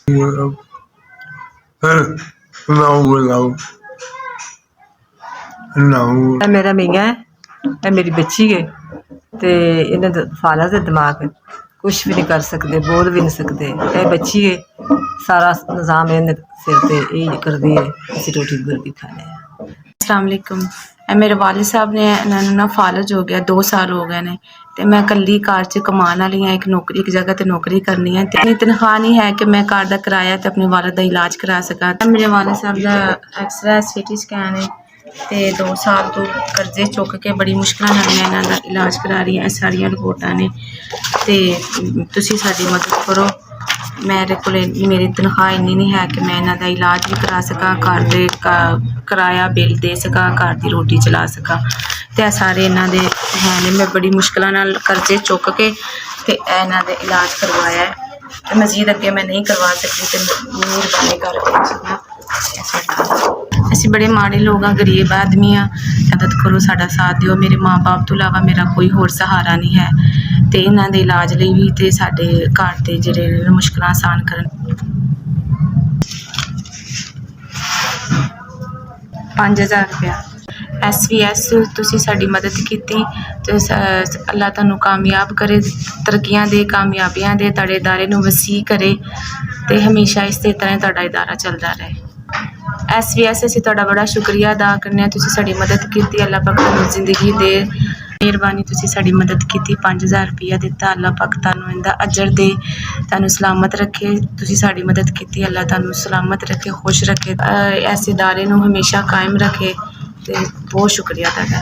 ਇਹ ਮੇਰਾ ਮੀਆਂ ਹੈ, ਇਹ ਮੇਰੀ ਬੱਚੀ ਹੈ ਤੇ ਇਹਨਾਂ ਦਾ ਫਾਲਾ ਦਾ ਦਿਮਾਗ ਕੁਛ ਵੀ ਨਹੀਂ ਕਰ ਸਕਦੇ, ਬੋਲ ਵੀ ਨਹੀਂ ਸਕਦੇ। ਇਹ ਬੱਚੀ ਹੈ, ਸਾਰਾ ਨਿਜ਼ਾਮ ਇਹਨੇ ਸਿਰ ਤੇ ਇਹ ਕਰਦੀ ਹੈ, ਅਸੀਂ ਰੋਟੀ ਗੁਰਦੀ ਖਾਣੇ ਆ। अस्सलाम वालेकुम। मेरे वालिद साहब ने इन्होंने ना फालज हो गया, 2 साल हो गए ने ते मैं कल्ली घर च कमान वाली हाँ, एक जगह ते नौकरी करनी है ते इतनी तनख्वाह नहीं है कि मैं घर का किराया ते अपने वालिद का इलाज करा सका। मेरे वालिद साहब का एक्सरे सीटी स्कैन है ते 2 साल तो कर्जे चुक के बड़ी मुश्किल नाल मैं इन्हां दा इलाज करा रही हाँ। सारियां रिपोर्टां ने ते तुसीं साडी मदद करो। मेरे को मेरी तनख्वाह इन्नी नहीं है कि मैं इन्हां दा इलाज भी करा सका, घर दे किराया बिल दे सका, घर की रोटी चला सका। ते सारे इन्हां दे है ने, मैं बड़ी मुश्किल नाल कर्जे चुक के ते इन्हां दे इलाज करवाया है ते मजीद अगे मैं नहीं करवा सकती ते मेहरबानी करके असीं बड़े माड़े लोग हाँ, गरीब आदमी हाँ, मदद करो, साडा साथ दिओ। मेरे माँ बाप तो इलावा मेरा कोई होर सहारा नहीं है ते इन्हां दे इलाज लई भी ते साडे घर दे जेह्ड़े मुश्किलां आसान करन। 5000 रुपया SVS तुसीं साडी मदद कीती ते अल्लाह तुहानूं कामयाब करे, तरक्कियां दे, कामयाबियां दे, तुहाडे इदारे नूं वसी करे ते हमेशा इस तरह तुहाडा इदारा चलदा रहे। SVS असीं तुहाडा बड़ा शुक्रिया अदा करने आं, तुसीं साडी मदद कीती, अल्लाह पाक तुहानूं जिंदगी दे। मेहरबानी तुसीं साडी मदद कीती, 5000 रुपया दित्ता, अल्लाह पाक तुहानूं इंदा अजर दे, तुहानूं सलामत रखे। तुसीं साडी मदद कीती, अल्लाह तुहानूं सलामत रखे, खुश रखे, ऐसे इदारे नूं हमेशा कायम रखे ते बहुत शुक्रिया तुहाडा।